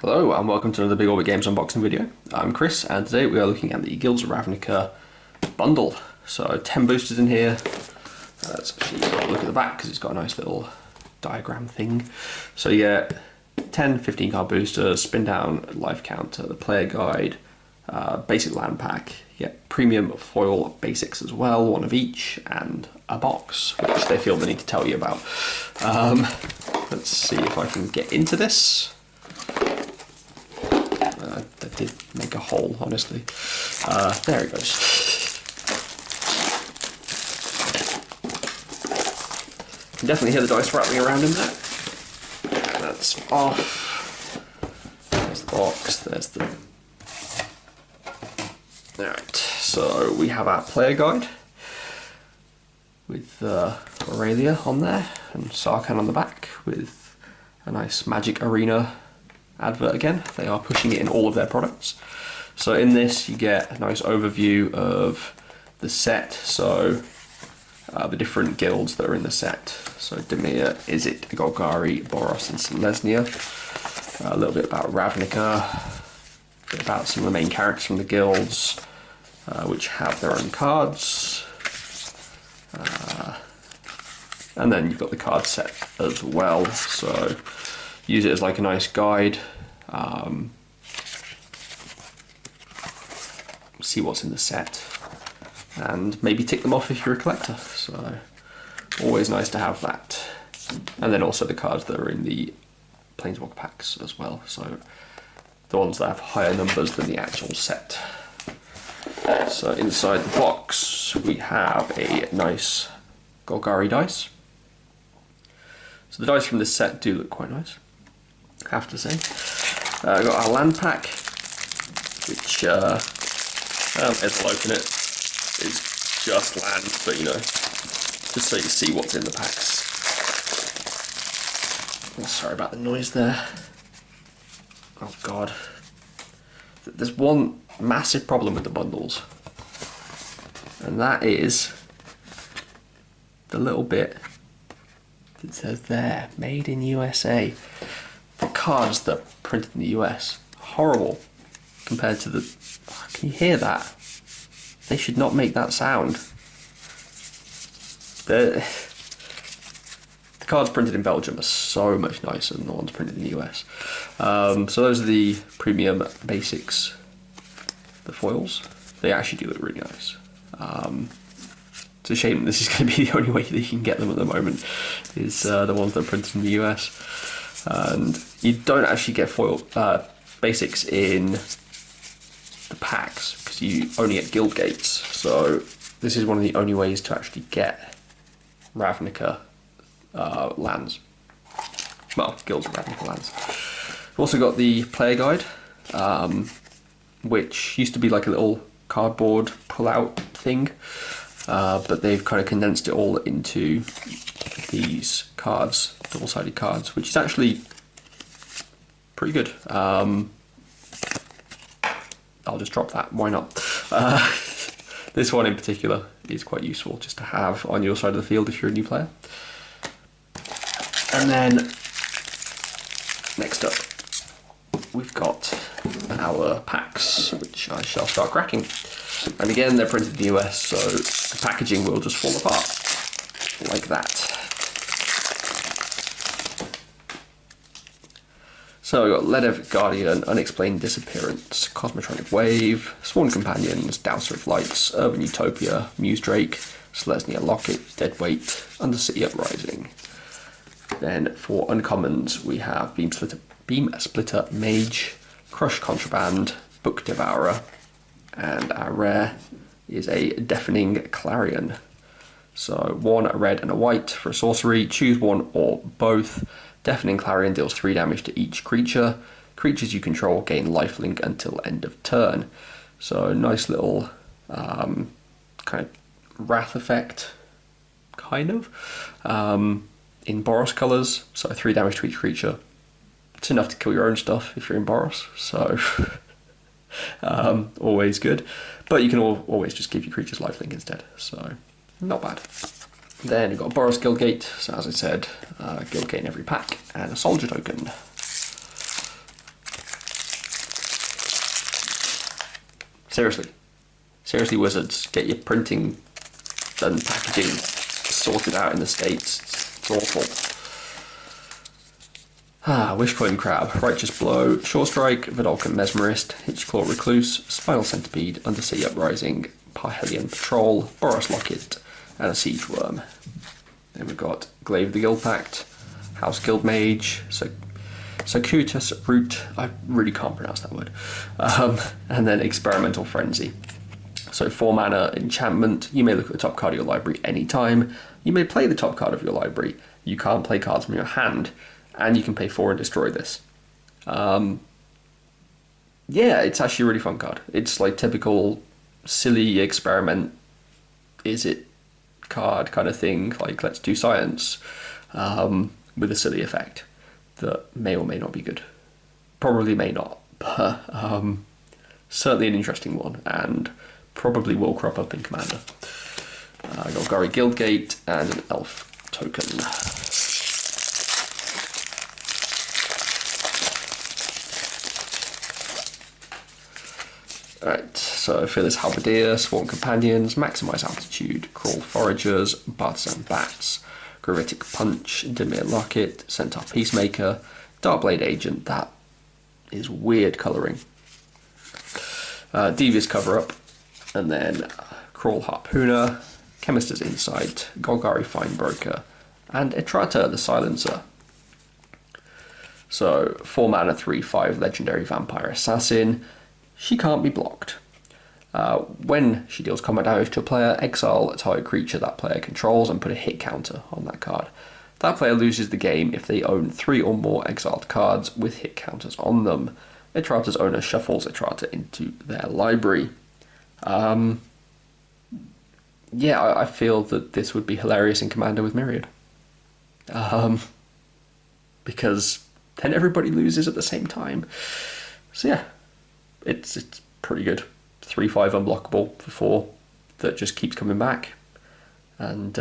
Hello and welcome to another Big Orbit Games unboxing video. I'm Chris and today we are looking at the Guilds of Ravnica Bundle. So 10 boosters in here. Let's actually look at the back because it's got a nice little diagram thing. So you get 10 15 card boosters, spin down life counter, the player guide, basic land pack, you get premium foil basics as well, one of each, and a box, which they feel the need to tell you about. Let's see if I can get into this. That did make a hole, honestly. There it goes. You can definitely hear the dice rattling around in there. That's off. There's the box, there's the... Alright, so we have our player guide with Aurelia on there and Sarkhan on the back with a nice Magic Arena advert again. They are pushing it in all of their products. So in this you get a nice overview of the set, so the different guilds that are in the set. So Dimir, Izzet, Golgari, Boros and Selesnya. A little bit about Ravnica, a bit about some of the main characters from the guilds, which have their own cards. And then you've got the card set as well, so use it as like a nice guide, see what's in the set, and maybe tick them off if you're a collector, so always nice to have that. And then also the cards that are in the Planeswalker packs as well, so the ones that have higher numbers than the actual set. So inside the box we have a nice Golgari dice. So the dice from this set do look quite nice, I have to say. Got our land pack, which, as I'll open it, is just land, but you know, just so you see what's in the packs. Oh, sorry about the noise there. Oh god. There's one massive problem with the bundles, and that is the little bit that says there, made in USA. The cards that are printed in the US, horrible compared to the... Can you hear that? They should not make that sound. The cards printed in Belgium are so much nicer than the ones printed in the US. So those are the premium basics, the foils. They actually do look really nice. It's a shame this is going to be the only way that you can get them at the moment, is the ones that are printed in the US. And you don't actually get foil basics in the packs because you only get guild gates. So this is one of the only ways to actually get Ravnica lands. Well, Guilds of Ravnica lands. We've also got the player guide, which used to be like a little cardboard pull-out thing, but they've kind of condensed it all into these cards, double-sided cards, which is actually pretty good. I'll just drop that, why not? This one in particular is quite useful just to have on your side of the field if you're a new player. And then next up we've got our packs, which I shall start cracking. And again, they're printed in the US, so the packaging will just fall apart like that. So we've got Ledev Guardian, Unexplained Disappearance, Cosmotronic Wave, Sworn Companions, Dowser of Lights, Urban Utopia, Muse Drake, Selesnya Locket, Deadweight, Undercity Uprising. Then for uncommons we have Beam Splitter Mage, Crush Contraband, Book Devourer, and our rare is a Deafening Clarion. So one a red and a white for a sorcery, choose one or both. Deafening Clarion deals 3 damage to each creature. Creatures you control gain lifelink until end of turn. So nice little kind of wrath effect, kind of, in Boros colours. So 3 damage to each creature. It's enough to kill your own stuff if you're in Boros, so always good. But you can always just give your creatures lifelink instead, so not bad. Then you've got a Boros Guildgate, so as I said, Guildgate in every pack, and a Soldier token. Seriously. Seriously, Wizards, get your printing and packaging sorted out in the States. It's awful. Wishcoin Crab, Righteous Blow, Shore Strike, Vidalcan Mesmerist, Hitchclaw Recluse, Spinal Centipede, Undersea Uprising, Parhelion Patrol, Boros Locket, and a Siege Worm. Then we've got Glaive of the Guild Pact, House Guild Mage, Circuitous Root, I really can't pronounce that word, and then Experimental Frenzy. So 4 mana enchantment, you may look at the top card of your library anytime, you may play the top card of your library, you can't play cards from your hand, and you can pay 4 and destroy this. Yeah, it's actually a really fun card. It's like typical silly experiment, is it card kind of thing, like let's do science, with a silly effect that may or may not be good. Probably may not, but certainly an interesting one, and probably will crop up in Commander. I got Golgari Guildgate and an Elf token. Alright, so Fearless Halberdier, Sworn Companions, Maximise Altitude, Crawl Foragers, Bartizan Bats, Gravitic Punch, Dimir Locket, Centaur Peacemaker, Darkblade Agent, that is weird colouring, Devious Cover-Up, and then Crawl Harpooner, Chemist's Insight, Golgari Finebroker, and Etrata the Silencer. So 4 mana 3/5 Legendary Vampire Assassin. She can't be blocked. When she deals combat damage to a player, exile a target creature that player controls and put a hit counter on that card. That player loses the game if they own 3 or more exiled cards with hit counters on them. Etrata's owner shuffles Etrata into their library. Yeah, I feel that this would be hilarious in Commander with Myriad. Because then everybody loses at the same time. So yeah. It's pretty good. 3/5 unblockable for 4 that just keeps coming back. And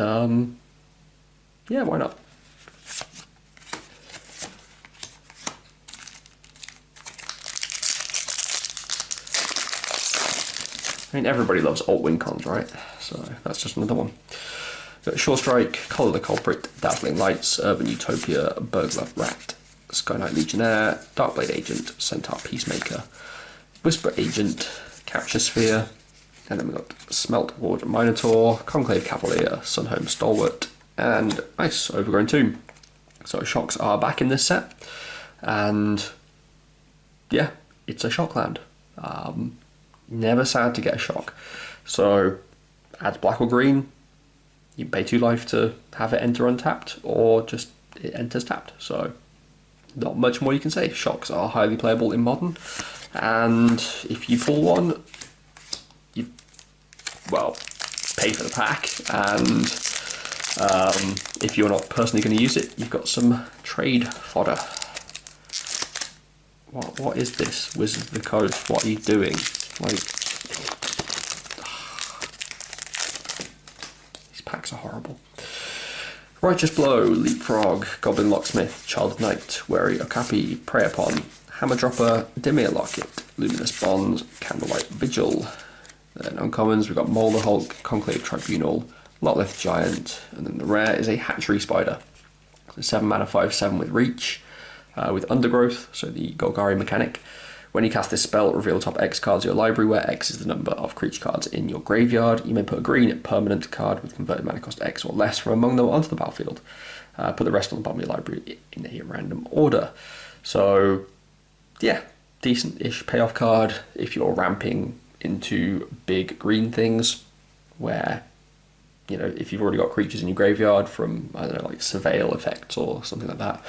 yeah, why not? I mean, everybody loves alt win cons, right? So that's just another one. Got Shore Strike, Collar the Culprit, Dazzling Lights, Urban Utopia, Burglar Rat, Sky Knight Legionnaire, Darkblade Agent, Centaur Peacemaker, Whisper Agent, Capture Sphere, and then we've got Smelt Ward Minotaur, Conclave Cavalier, Sunhome Stalwart, and nice, Overgrown Tomb. So shocks are back in this set, and yeah, it's a shock land. Never sad to get a shock. So adds black or green, you pay 2 life to have it enter untapped, or just it enters tapped. So not much more you can say. Shocks are highly playable in Modern. And if you pull one, you, well, pay for the pack, and if you're not personally going to use it, you've got some trade fodder. What is this, Wizard of the Coast? What are you doing? Like, these packs are horrible. Righteous Blow, Leapfrog, Goblin Locksmith, Child of Night, Wary Okapi, Prey Upon, Hammer Dropper, Dimir Locket, Luminous Bonds, Candlelight Vigil. Then uncommons, we've got Molder Hulk, Conclave Tribunal, Lotleth Giant, and then the rare is a Hatchery Spider. So 7 mana 5/7 with Reach, with Undergrowth, so the Golgari mechanic. When you cast this spell, reveal top X cards of your library, where X is the number of creature cards in your graveyard. You may put a green permanent card with converted mana cost X or less from among them onto the battlefield. Put the rest on the bottom of your library in a random order. So yeah, decent-ish payoff card if you're ramping into big green things, where, you know, if you've already got creatures in your graveyard from, I don't know, like Surveil effects or something like that,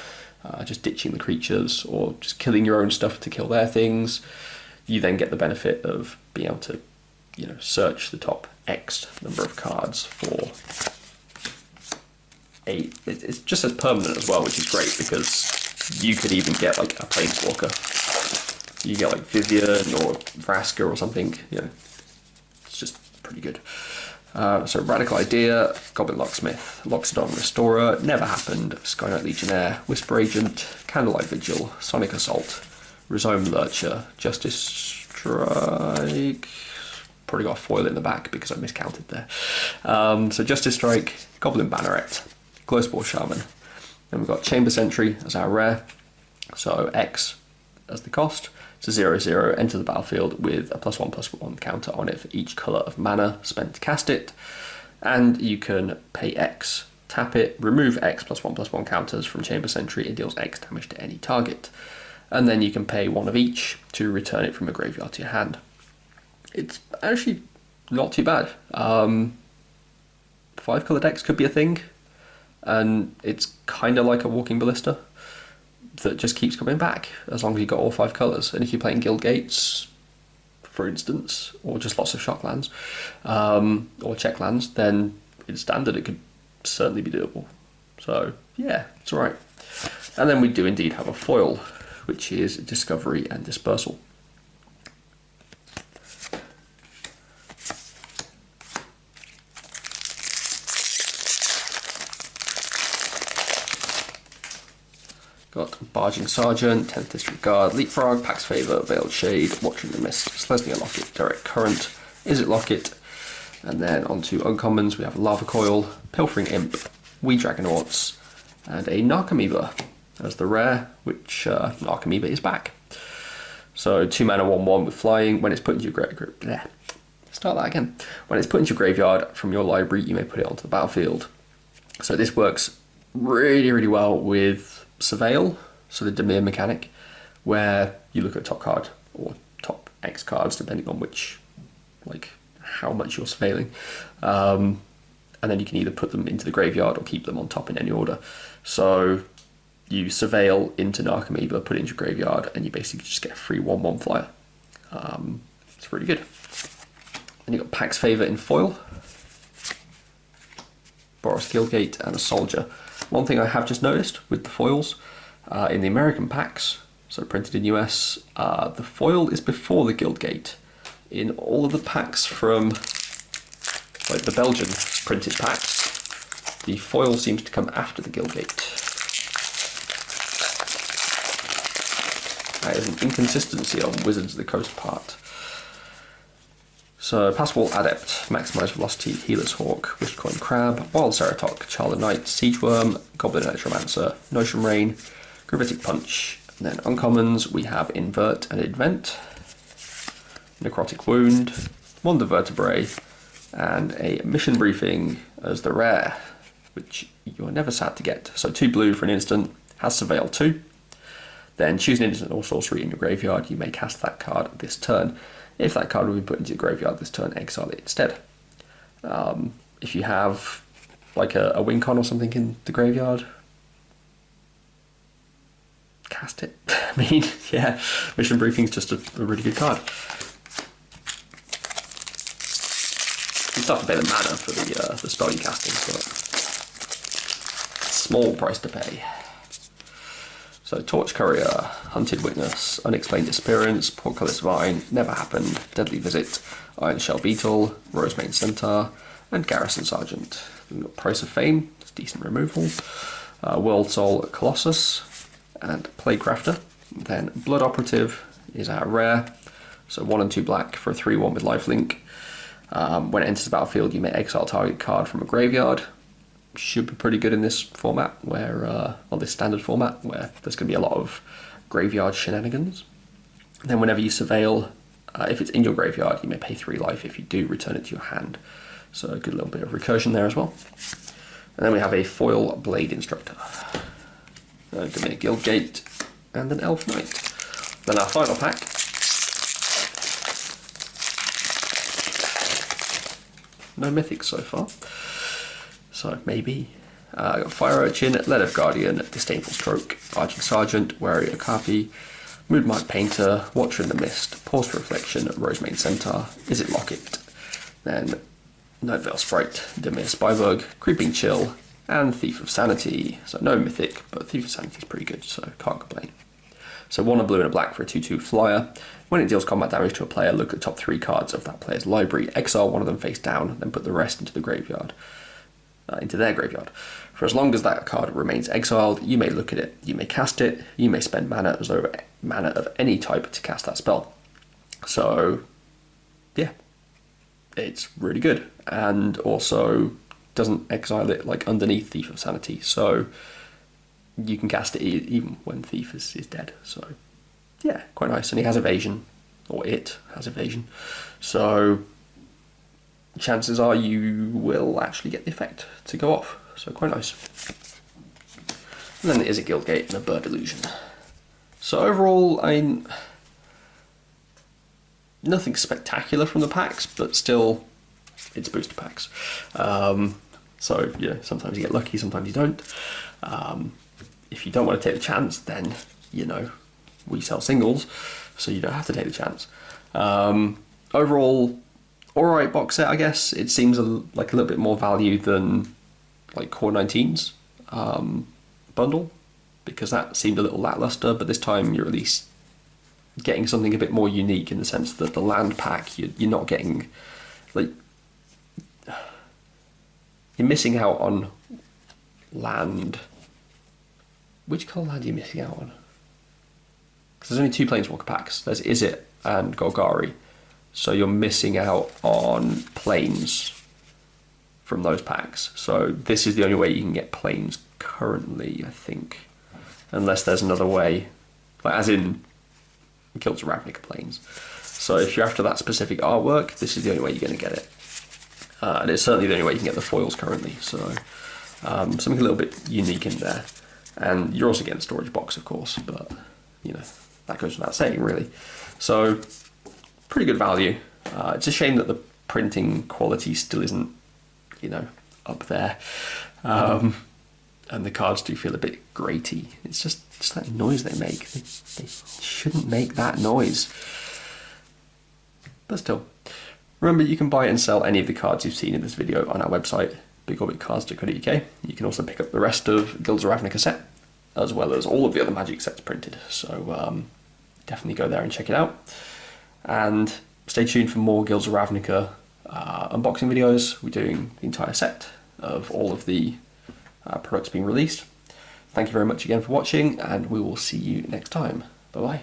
just ditching the creatures or just killing your own stuff to kill their things, you then get the benefit of being able to, you know, search the top X number of cards for a, it's just as permanent as well, which is great, because you could even get like a Planeswalker. You get like Vivian or Vraska or something, you know, it's just pretty good. So Radical Idea, Goblin Locksmith, Loxodon Restorer, Never Happened, Sky Knight Legionnaire, Whisper Agent, Candlelight Vigil, Sonic Assault, Rhizome Lurcher, Justice Strike, probably got a foil in the back because I miscounted there. So Justice Strike, Goblin Banneret, Glowspore Shaman. Then we've got Chamber Sentry as our rare. So X as the cost. It's a 0/0, enter the battlefield with a +1/+1 counter on it for each colour of mana spent to cast it. And you can pay X, tap it, remove X +1/+1 counters from Chamber Sentry, it deals X damage to any target. And then you can pay one of each to return it from a graveyard to your hand. It's actually not too bad. 5-colour decks could be a thing, and it's kind of like a walking ballista that just keeps coming back as long as you've got all 5 colours. And if you're playing Guild Gates, for instance, or just lots of shock lands, or check lands, then in standard it could certainly be doable. So yeah, it's alright. And then we do indeed have a foil, which is Discovery and Dispersal. Got Barging Sergeant, 10th District Guard, Leapfrog, Pax Favor, Veiled Shade, Watching the Mist, Slesnia Locket, Direct Current, Izzet Locket, and then onto uncommons we have Lava Coil, Pilfering Imp, Wee Dragonauts, and a Narcomoeba as the rare, which Narcomoeba is back. So 2 mana 1/1 with flying. When it's put into your graveyard, start that again. When it's put into your graveyard from your library, you may put it onto the battlefield. So this works really, really well with Surveil, so the Dimir mechanic, where you look at top card or top X cards, depending on which, like how much you're surveilling, and then you can either put them into the graveyard or keep them on top in any order. So you surveil into Narcomoeba, put it into your graveyard, and you basically just get a free 1/1 flyer. It's really good. Then you've got Pax Favor in foil, Boros Guildgate, and a Soldier. One thing I have just noticed with the foils, in the American packs, so printed in US, the foil is before the Guildgate. In all of the packs from like the Belgian printed packs, the foil seems to come after the Guildgate. That is an inconsistency on Wizards of the Coast part. So, Passwall Adept, Maximise Velocity, Healer's Hawk, Wishcoin Crab, Wild Ceratok, Charla Knight, Siegeworm, Goblin Electromancer, Notion Rain, Gravitic Punch. And then uncommons, we have Invert and Invent, Necrotic Wound, Wander Vertebrae, and a Mission Briefing as the rare, which you're never sad to get. So 2 blue for an instant, has Surveil 2. Then choose an instant or sorcery in your graveyard, you may cast that card this turn. If that card will be put into your graveyard this turn, exile it instead. If you have like a win con or something in the graveyard, cast it. I mean, yeah, Mission Briefing is just a really good card. You still have to pay the mana for the spell you're casting, but small price to pay. So Torch Courier, Hunted Witness, Unexplained Disappearance, Portcullis Vine, Never Happened, Deadly Visit, Iron Shell Beetle, Rosemane Centaur, and Garrison Sergeant. We've got Price of Fame, it's decent removal, World Soul Colossus, and Plaguecrafter. Then Blood Operative is our rare, so 1 and 2 black for a 3/1 with lifelink. When it enters the battlefield, you may exile target card from a graveyard. Should be pretty good in this format, where this standard format, where there's going to be a lot of graveyard shenanigans. Then whenever you surveil, if it's in your graveyard, you may pay 3 life. If you do, return it to your hand. So a good little bit of recursion there as well. And then we have a foil Blade Instructor, a Dimir Guildgate, and an Elf Knight. Then our final pack, no mythics so far. So maybe. Got Fire Urchin, Lead of Guardian, Disdainful Stroke, Barging Sergeant, Wary Okapi, Moonmark Painter, Watcher in the Mist, Pause for Reflection, Rosemane Centaur, Izzet Locket, then Nightveil Sprite, Dimir Spybug, Creeping Chill, and Thief of Sanity. So no mythic, but Thief of Sanity is pretty good, so can't complain. So 1 blue and a black for a 2/2 flyer. When it deals combat damage to a player, look at the top 3 cards of that player's library, exile one of them face down, then put the rest into the graveyard. Into their graveyard. For as long as that card remains exiled, you may look at it, you may cast it, you may spend mana as though mana of any type to cast that spell. So, yeah, it's really good, and also doesn't exile it like underneath Thief of Sanity, so you can cast it even when Thief is dead. So yeah, quite nice. And he has evasion, or it has evasion, so chances are you will actually get the effect to go off, so quite nice. And then there is a Guildgate and a Bird Illusion. So overall, nothing spectacular from the packs, but still, it's booster packs. So yeah, sometimes you get lucky, sometimes you don't. If you don't want to take the chance, then we sell singles, so you don't have to take the chance. Overall, alright box set, I guess. It seems like a little bit more value than like Core 19's bundle, because that seemed a little lackluster, but this time you're at least getting something a bit more unique in the sense that the land pack, you're not getting, like, you're missing out on land. Which colour land are you missing out on? Because there's only 2 Planeswalker packs. There's Izzet and Golgari. So you're missing out on planes from those packs. So this is the only way you can get planes currently, I think. Unless there's another way, like as in Guilds of Ravnica planes. So if you're after that specific artwork, this is the only way you're going to get it. And it's certainly the only way you can get the foils currently. So something a little bit unique in there. And you're also getting a storage box, of course, but that goes without saying, really. So pretty good value. It's a shame that the printing quality still isn't, up there. And the cards do feel a bit graty. It's just that noise they make. They shouldn't make that noise. But still. Remember, you can buy and sell any of the cards you've seen in this video on our website, bigorbitcards.co.uk. You can also pick up the rest of Guilds of Ravnica set, as well as all of the other Magic sets printed. So definitely go there and check it out. And stay tuned for more Guilds of Ravnica unboxing videos. We're doing the entire set of all of the products being released. Thank you very much again for watching, and we will see you next time. Bye bye.